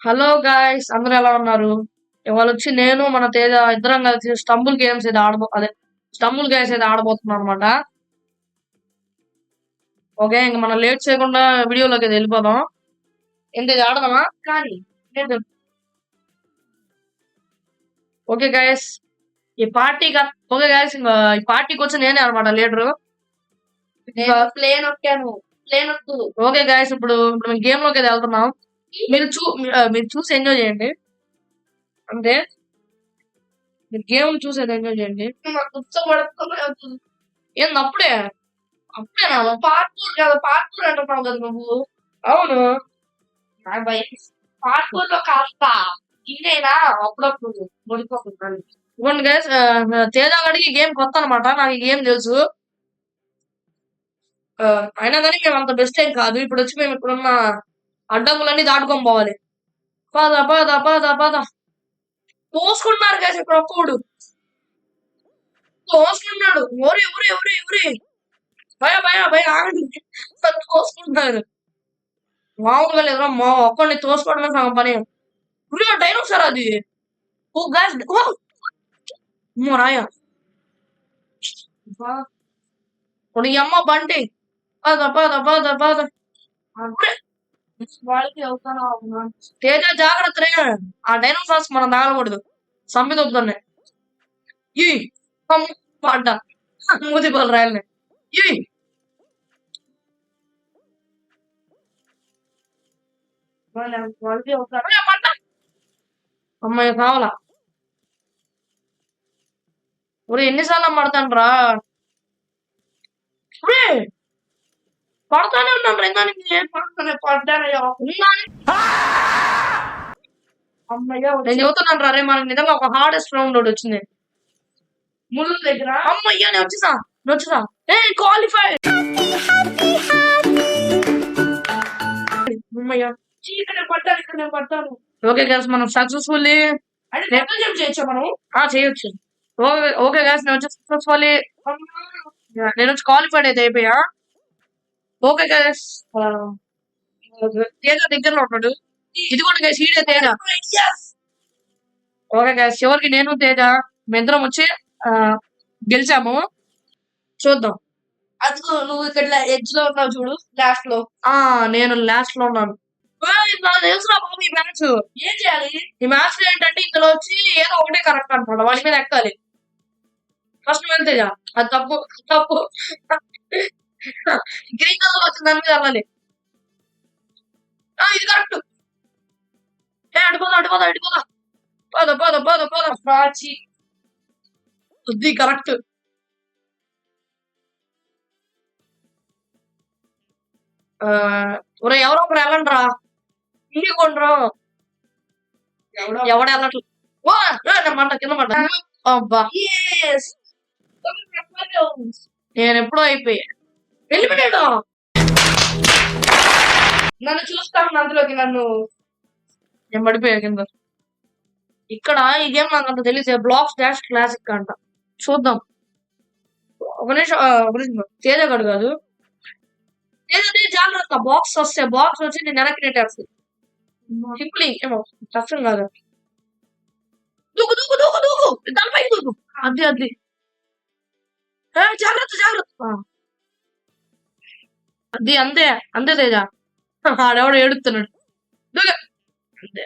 Hello guys, అందరూ ఎలా ఉన్నారు? ఇవాళ వచ్చి నేను మన తేజ ఇద్దరం కలిసి స్టంబుల్ గేమ్స్ అయితే ఆడబోతున్నాం అనమాట. ఓకే, ఇంక మనం లేట్ చేయకుండా వీడియోలోకి అయితే వెళ్ళిపోదాం. ఏంటి ఆడదామా? కానీ ఓకే గాయస్, ఈ పార్టీకి ఓకే గాయస్, ఈ పార్టీకి వచ్చి నేనే అనమాట లీడరు. ప్లేన్ ఓకే గాయస్, ఇప్పుడు మేము గేమ్ లోకి అయితే వెళ్తున్నాం. మీరు చూసి ఎంజాయ్ చేయండి అంతే. మీరు గేమ్ చూసి ఎంజాయ్ చేయండి. ఏంది అప్పుడే అప్పుడేనా? పార్కూర్ కదా, పార్కూర్ అంటున్నావు కదా నువ్వు. అవును, నాకు భయం. పార్కూర్ లో కాస్త ఇంకైనా అప్పుడప్పుడు ముడిపోతున్నాను. ఇవ్వండి గైస్, తేజ గడికి గేమ్ కొత్త అనమాట, నాకు ఈ గేమ్ తెలుసు. అయినా కానీ మేము అంత బెస్ట్ ఏం కాదు. ఇప్పుడు వచ్చి మేము ఇప్పుడున్న అడ్డంకులన్నీ దాటుకొని పోవాలి. పద పద పద పద. తోసుకుంటున్నారు గైస్, ఇక్కడ ఒక్కడు తోసుకుంటున్నాడు. ఒరే ఒరే ఒరే ఒరే, భయ భయ భయ ఆగండి. తోసుకుంటున్నారు. మామూలుగా లేదురా, మా ఒక్కడిని తోసుకోవడమే సగం పని. డైనోసార్ అది. ఓ గాయస్, రాయ ఇప్పుడు ఈ అమ్మ బండి. పద పద పద పద. తేజ జాగ్రత్త రే, ఆ డైనోసార్స్ మనం తాగకూడదు, సంపిదొద్దున్నాయి. ఈ పడ్డా మూతి పలు రాయల్ని. ఈ అమ్మాయి కావాలా? ఒరే ఎన్నిసార్లు పడతాను రా, పడతానే ఉన్నాను రంగానికి. నేను చెబుతున్నాను రా, రే మనకి నిజంగా ఒక హార్డెస్ట్ రౌండ్ వచ్చింది. ముళ్ళు దగ్గర అమ్మయ్యా, నేను వచ్చేసా ఏ క్వాలిఫై. ఓకే గైస్, మనం సక్సెస్ఫుల్లీ చేయొచ్చు. మనం చేయొచ్చు. ఓకే గైస్, నేను వచ్చి సక్సెస్ఫుల్లీ నేను వచ్చి క్వాలిఫైడ్ అయితే అయిపోయా. ఓకే గైస్, తేజ దగ్గరలో ఉన్నాడు. ఇది కూడా గైస్ ఈడే తేజ. ఓకే గైస్, చివరికి నేను తేజ మేమిద్దరం వచ్చి గెలిచాము. చూద్దాం. అదిగో నువ్వు ఇక్కడ ఎడ్జ్ లో ఉన్నావు చూడు, లాస్ట్ లో. నేను లాస్ట్ లో ఉన్నాను. నాకు తెలుసురా బాబు ఈ మ్యాచ్. ఏం చేయాలి ఈ మ్యాచ్ లో ఏంటంటే, ఇందులో వచ్చి ఏదో ఒకటే కరెక్ట్ అనమాట, వాడి మీద ఎక్కాలి. ఫస్ట్ వెళ్తే అది తప్పు తప్పు. గ్రీన్ కలర్ వచ్చింది, దాని మీద వెళ్ళాలి. ఇది కరెక్ట్. అడిపోదా పద పద పద పద. ప్రాచి అది కరెక్ట్. ఒరే ఎవరో ఒకరు వెళ్ళండి రా, ఇంటికి కొండ్రు. ఎవడ వెళ్ళట్లేదు. మంట కింద మంట. అబ్బా, నేను ఎప్పుడో అయిపోయా. వెళ్ళిపోయాడు. నన్ను చూస్తాను అందులోకి, నేను పడిపోయా కింద. ఇక్కడ ఈ గేమ్ నాకు అంత తెలిసే, బ్లాక్స్ డాష్ క్లాసిక్ అంట. చూద్దాం. ఒక నిమిషం తేజ గడు కాదు, జాగ్రత్త. బాక్స్ వచ్చి నేను వెనక్కి నెట్టేస్తుంది. సింపుల్ ఏమో కష్టం కాదు. దూకు దూకు దూకు దూకు, దానిపై దూకు. అది జాగ్రత్త. అది అంతే అంతే తేజ. ఆడెవడో ఏడుస్తున్నాడు. అంతే,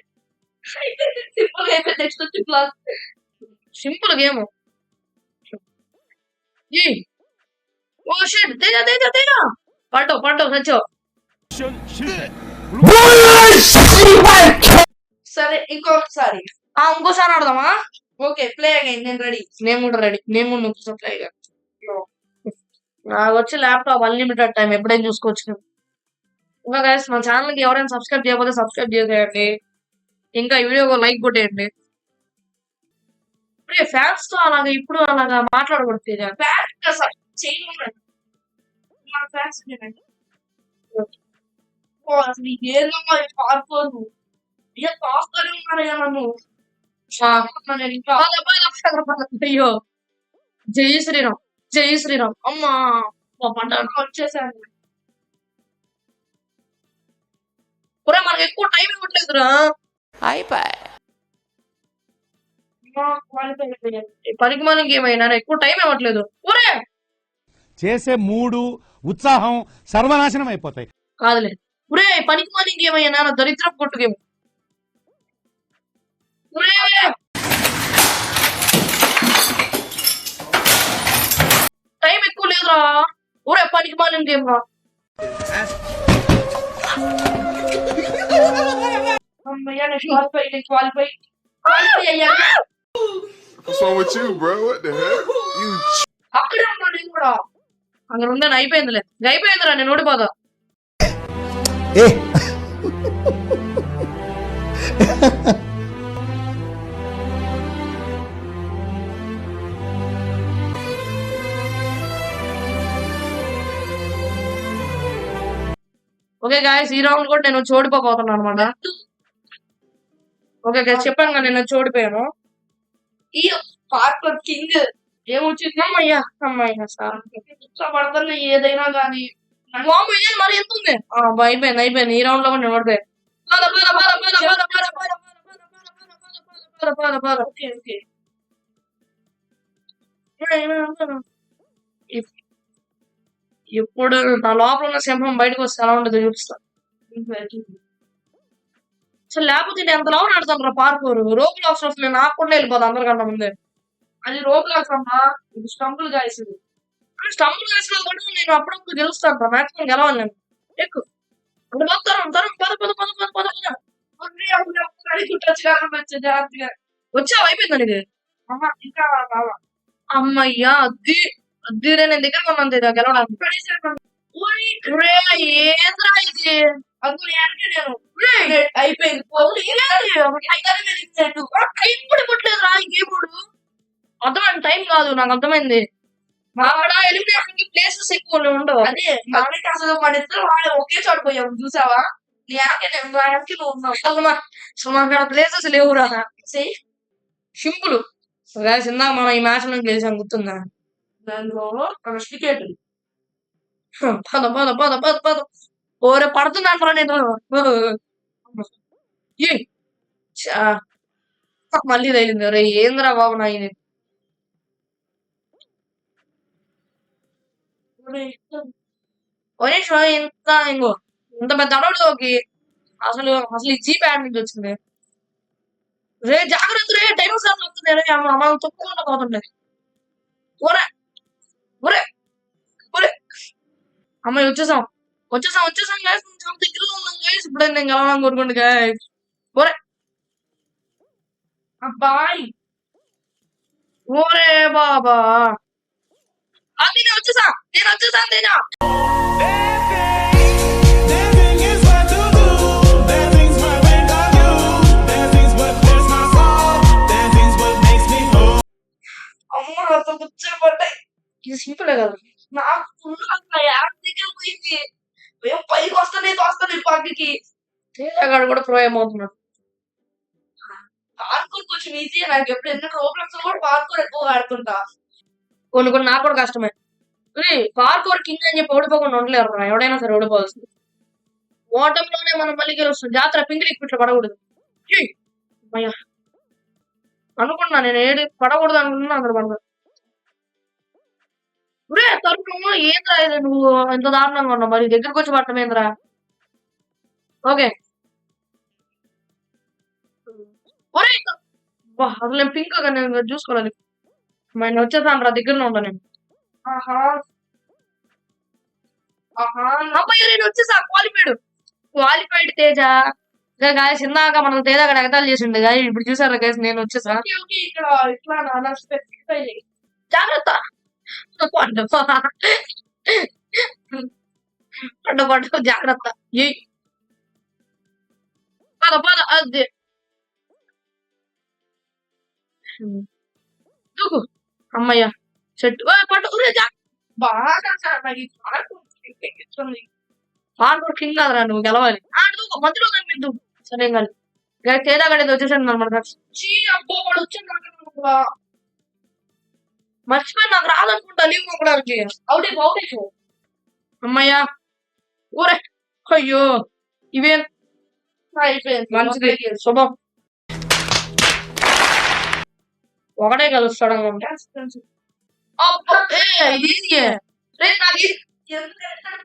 simple game. Oh shit, Teja పడ్డావు సచ్చో. సరే ఇంకోసారి ఆడదామా? Okay, play again. నేను రెడీ. నేను కూడా రెడీ. ప్లే నాకు వచ్చి ల్యాప్టాప్ అన్లిమిటెడ్ టైం, ఎప్పుడైనా చూసుకోవచ్చు. ఇంకా గైస్, మన ఛానల్ కి ఎవరైనా సబ్స్క్రైబ్ చేయకపోతే సబ్స్క్రైబ్ చేసేయండి. ఇంకా ఈ వీడియో లైక్ కొట్టేయండి. ఫ్యాన్స్ తో ఇప్పుడు అలాగా మాట్లాడకూడదు. అయ్యో, జై శ్రీరామ్ అమ్మా, వచ్చేసాను. మనకి ఎక్కువ టైం ఇవ్వట్లేదురా. పనికి మనకి ఏమైనా ఎక్కువ టైం ఇవ్వట్లేదు. ఊరే చేసే మూడు ఉత్సాహం సర్వనాశనం అయిపోతాయి. కాదులే ఊరే పనికి మనకి ఏమైనా దరిద్రం కొట్టుకేమో. టైం ఎక్కువ లేదురా. ఊరే పనికి మాలిన గేమ్ రా. అమ్మయ్యా నేను క్వాలిఫై అయ్యా. What's wrong with you, bro? What the heck? You అక్కడే ఉన్నా నేను కూడా. అక్కడ ఉందని అయిపోయిందిరా నేను ఓడిపోదా. ఓకే గాయస్ ఈ రౌండ్ కూడా నేను ఓడిపోతున్నాను అనమాట. ఓకే గాయస్ చెప్పాను కదా నేను ఓడిపోయాను. ఈ పార్కర్ కింగ్ ఏమొచ్చింది. అమ్మయ్యా సార్ పడుతున్నా ఏదైనా కానీ మరి ఎంత ఉంది. అయిపోయింది ఈ రౌండ్ లో కూడా నేను ఓడిపోయాను. ఇప్పుడు నా లోపల ఉన్న సింహం బయటకు వస్తే ఎలా ఉండదు చూపిస్తా. అసలు లేకపోతే నేను ఎంత లోపల ఆడతాను రా పార్కూర్. రోబ్లాక్స్ వస్తుంది నేను ఆకుండా వెళ్ళిపోతా అందరికన్నా ముందే. అది రోబ్లాక్స్ అమ్మా. ఇది స్టంపుల్ గాయస్. స్టంపుల్ గాయస్ కూడా నేను అప్పుడప్పుడు గెలుస్తాను రా. మాక్సిమం గెలవాలి నేను. ఎక్కువ వచ్చావు అయిపోయిందండి ఇది. అమ్మయ్యా అద్ది అద్దిరే నేను దగ్గర ఉన్నది గెలవడానికి. ఏంద్రా ఇది అయిపోయింది. టైం కూడా ఇవ్వట్లేదు రా ఈ గేమ్. అర్థమైంది టైం కాదు నాకు అర్థమైంది. అక్కడ ఎలిమినేషన్ కి ప్లేసెస్ ఎక్కువ ఉండవు. అదే అసలు మన ఇద్దరు ఒకే చోట పోయాము చూసావా. నువ్వు ఉన్నావు అసలు అక్కడ ప్లేసెస్ లేవురా. సింపుల్ ఇందాక మనం ఈ మ్యాచ్ నుంచి గెలిచాం గుర్తుందా. దానిలో టికెట్ పద ఓరే పడుతున్నాను రా నేను. మళ్ళీ తగిలింది. రే ఏంద్రా బాబు నా ఇది. ఇంకో ఇంత పెద్ద అడవులోకి అసలు ఈ జీప్ యాడ్ నుంచి వచ్చింది. రే జాగ్రత్త రే డైనోసార్లు వస్తుంది. రే అమ్మ తొక్కుకుండా పోతుండే. ఊరే ఊరే ఊరే అమ్మాయి వచ్చేసాం గైస్. దగ్గరలో ఉన్నాం గైస్. ఇప్పుడు నేను గెలవాలని కోరుకోండి గైస్. ఊరే అబ్బాయి ఓరే బాబా అది నేను వచ్చేసాను తేజా. ఇది సింపుల్ కదా. నాకు దగ్గర పోయింది. పైకి వస్తాను పక్కకి. తేజగాడు కూడా ప్రో ఏమవుతున్నాడు. పార్కూర్ కొంచెం ఈజీ. నాకు ఎప్పుడు ఎందుకు రోబ్లాక్స్ కూడా పార్కూర్ ఎక్కువ ఆడుతుంటా. కొన్ని నాకు కూడా కష్టమే. పార్కూర్ కింగ్ అని చెప్పి ఓడిపోకుండా ఉండలేరు. ఎవడైనా సరే ఓడిపోవాల్సింది. ఓటంలోనే మనం మళ్ళీ గెలుస్తుంది. జాతర పింక్ లిక్విడ్ పడకూడదు అనుకున్నా. నేను ఏడు పడకూడదు అనుకున్నా. అందరు పడదు. తరుపు ఏంద్రా ఇది నువ్వు ఎంత దారుణంగా ఉన్నావు. మరి దగ్గరకు వచ్చి పట్టడం ఏంద్రా. ఓకే అసలు నేను పింక్ నేను చూసుకోవాలి. నేను వచ్చేసాను రా దగ్గరలో ఉంటా నేను. అబ్బాయి నేను వచ్చేసా. Qualified Teja guys. ఇందాక మనం తేజ అక్కడ ఎగతాలు చేసిండు గాయ. ఇప్పుడు చూసారా గాయస్ నేను వచ్చేసా. జాగ్రత్త పడ్డ జాగ్రత్త. పద అదే అమ్మయ్యా చెట్టు పట్టు పార్కూర్ కింగ్ కాదురా నువ్వు గెలవాలి. మధ్యలో కనిపిద్దు సరే కానీ తేడా గడేది వచ్చేసాడు అనమాట. మర్చిపోయి నాకు రాదనుకుంటా లీవ్ మొక్కడానికి. అవుట్ అమ్మయ్యా ఊరే. అయ్యో ఇవేం మంచిది శుభం. ఒకటే కలుస్తాడు అనుకుంటా. అబ్బా, ఇది ఈజీయే. నాకు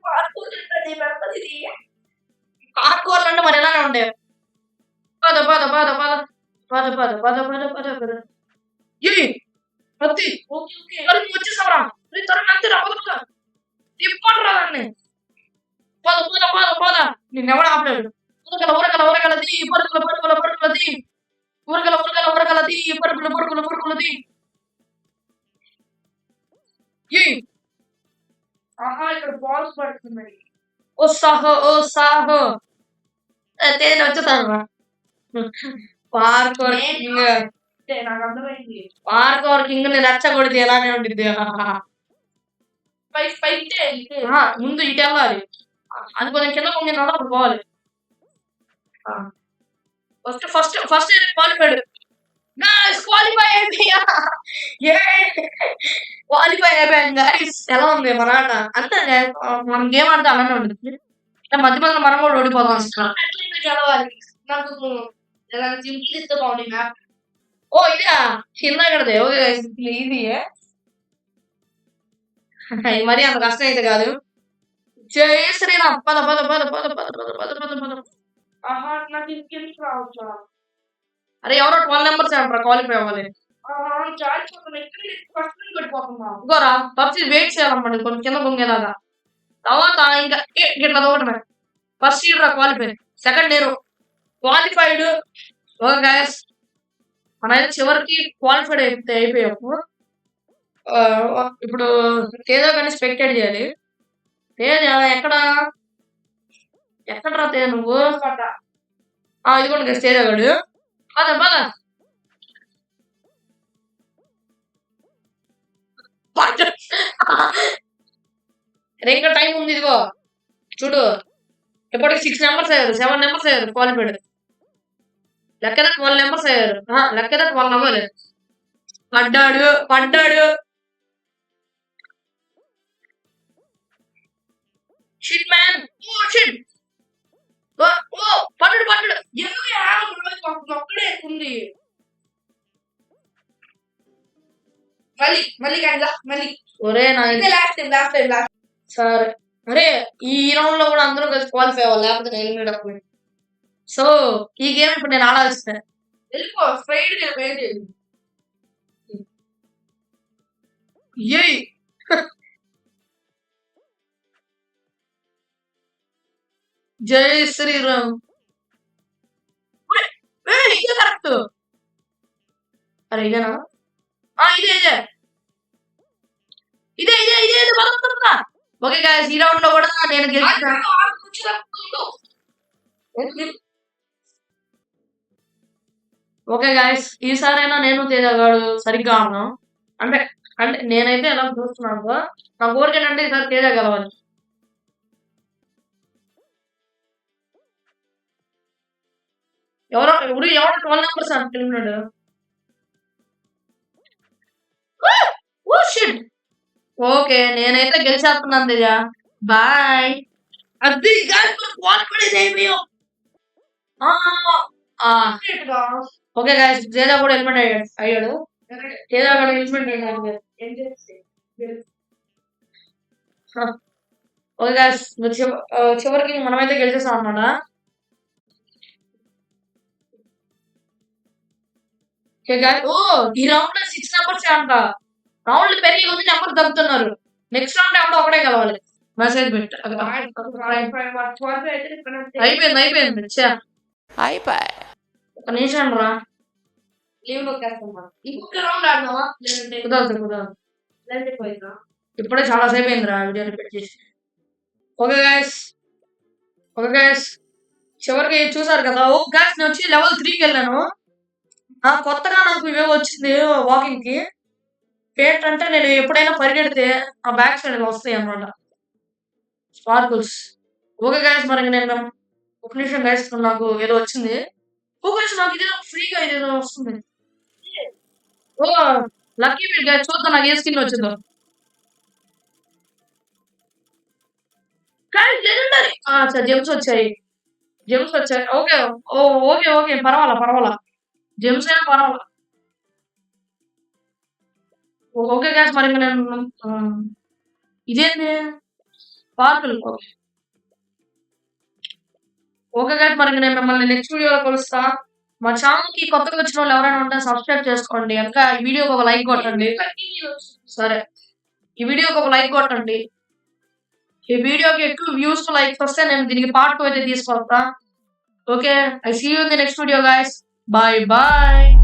పార్కూర్లు అంటే మరి ఎలానే ఉండే. పద పద పద పద పద పద పద పద పద పద వచ్చి వచ్చేసావరా త్వరగా అంతేరా పద పద తిప్పండి రా దాన్ని. పద పద పద పద నిన్నెవడ ఆపలేడు. ఊరకల ఊరకల ఊరకలది పరుగుల పరుగుల పరుగులది ఊరకల ఊరకల ఊరకలది పరుగుల పరుగుల పరుగులది. ఆహా ఇక్కడ బాల్స్ పడుతున్నాయి. ఓ సాహో ఓ సాహో తేను వచ్చేతాను. పార్కోర్ కింగ్ నాకు అర్థమైంది. పార్కోర్ కింగ్ ని రెచ్చగొడితే ఎలానే ఉంటుంది. ముందు ఇటు వెళ్ళాలి. అది కొంచెం కింద కొంచెం అప్పుడు పోవాలి. First first first qualified qualify అయిపోయా. క్వాలిఫై అయిపోయాం గైస్. ఎలా ఉంది మన ఆట? అంతే మనం గేమ్ ఆడితే అలానే ఉంటుంది. మధ్య మధ్యలో మనం కూడా ఓడిపోతాం. గెలవాలి. నాకు సింపుల్ ఇస్తే బాగుంది మ్యాప్. ఓ ఇదా కింద కడదే. Okay easy. మరి అంత కష్టం అయితే కాదు. జై శ్రీరామ్. పద పద పద పద పద పద పద పద పద. ఆహా నాకు ఇంకెందుకు రావచ్చా? అరే ఎవరో 12 నెంబర్స్ అంటారా క్వాలిఫై అవ్వాలి. ఇంకోరా పబ్జి వెయిట్ చేయాలన్నమాట కొంచెం కింద పొంగేలాగా. తర్వాత ఇంకా ఇట్లా ఒకటి first year qualify, second year qualified. Okay guys మనైతే చివరికి క్వాలిఫైడ్ అయిపోయాము. ఇప్పుడు ఏదో కానీ స్పెక్టేట్ చేయాలి. తేజ ఎక్కడ ఎక్కడరా తేజ నువ్వు? ఇదిగోండి స్టేజ్ గాడు. పద పద ఇంకా టైం ఉంది. ఇదిగో చూడు ఇప్పటికి 6 నెంబర్స్ అయ్యారు, 7 నెంబర్స్ అయ్యారు క్వాలిఫైడ్. లెక్కద 12 నెంబర్స్ అయ్యారు. లెక్కద 12 అవ్వాలి. పడ్డాడు పడ్డాడు. Shit man. Oh shit. Oh పడ్డాడు పడ్డాడు. ఒక్కడే ఉంది. మళ్ళీ మళ్ళీ మళ్ళీ ఒరే నా సరే. అరే ఈ రౌండ్ లో కూడా అందరూ కలిసి క్వాలిఫై అవ్వాలి, లేకపోతే నేను ఎలిమినేట్ అవ్వాలి. సో ఈ గేమ్ ఇప్పుడు నేను ఆడాల్సిందే. వెళ్ళిపో స్ట్రైట్ గా వెయిట్ చేయండి. జై శ్రీరామ్. ఇదే కరెక్ట్. అరే ఇదేనా? ఇదే ఇదే ఇదే ఇదే ఇదే ఇదే బలపడుతున్నా. ఓకే గాయ్స్ ఈ రౌండ్ లో కూడా నేను గెలిచాను. ఓకే గాయ్స్ ఈసారైనా నేను తేజగాడు సరిగ్గా ఆడను. అంటే అంటే నేనైతే ఎలా చూస్తున్నాను, నా కోరిక ఏంటంటే ఈసారి తేజ గెలవాలి. ఎవరో ఇప్పుడు ఎవరో 12 నెంబర్స్ అంటున్నాడు. ఓకే నేనైతే గెలిచేస్తున్నాను తేజ. బాయ్. అది ఓకే గాయ్స్ తేజ కూడా ఎలిమినేట్ అయ్యాడు. తేజ కూడా ఎలిమినేట్ అయ్యాడు. ఓకే గాయ్స్ చివరికి మనమైతే గెలిచేసాం అన్నమాట. ఈ రౌండ్ లో 6 నెంబర్స్ అంట. రౌండ్లు పెరిగి ఉంది నెంబర్ తగ్గుతున్నారు. నెక్స్ట్ రౌండ్ ఎవరో ఒకటే కలవాలి. మెసేజ్ పెట్టు. అయిపోయింది అయిపోయింది. ఒక నిమిషం రా. ఇంకొక రౌండ్ ఆడదామా? కుదరదు కుదరదు. ఇప్పుడే చాలా సేపు అయిందిరా వీడియో రిపీట్ చేసి. ఓకే గైస్ ఓకే గైస్ చివరికి చూసారు కదా. ఓ గైస్ నేను వచ్చి లెవెల్ 3కి వెళ్ళాను. కొత్తగా నాకు ఇవేవో వచ్చింది వాకింగ్ కి. ఏంటంటే నేను ఎప్పుడైనా పరిగెడితే ఆ బ్యాక్ సైడ్ వస్తాయి అన్నమాట స్పార్కుల్స్. ఓకే గైస్ మరి నేను ఒక నిమిషం గైస్ నాకు ఏదో వచ్చింది. ఓ గైస్ నాకు ఇదేదో ఫ్రీగా ఇదేదో వస్తుంది. ఓ లక్కీ మీరు గైస్ చూద్దాం నాకు ఏ స్కిన్ వచ్చిందో. జెమ్స్ వచ్చాయి జెమ్స్ వచ్చాయి. ఓకే ఓకే ఓకే పర్వాలా పర్వాలా. జెమ్స్ అయినా పర్వాలా. ఓకే గ్యాస్ మరి ఇంక నేను ఇదేంది పార్కులు ఓకే గ్యాస్ మరి ఇంక నేను మిమ్మల్ని నెక్స్ట్ వీడియోలో కలుస్తా. మా ఛానల్‌కి కొత్తగా వచ్చిన వాళ్ళు ఎవరైనా ఉంటే సబ్స్క్రైబ్ చేసుకోండి. ఇంకా ఈ వీడియోకి ఒక లైక్ కొట్టండి. సరే. ఈ వీడియోకి ఒక లైక్ కొట్టండి. ఈ వీడియోకి ఎక్కువ వ్యూస్ లైక్స్ వస్తే నేను దీనికి పార్ట్ 2 అయితే తీసుకొస్తా. Okay. I see you in the next video guys. Bye bye.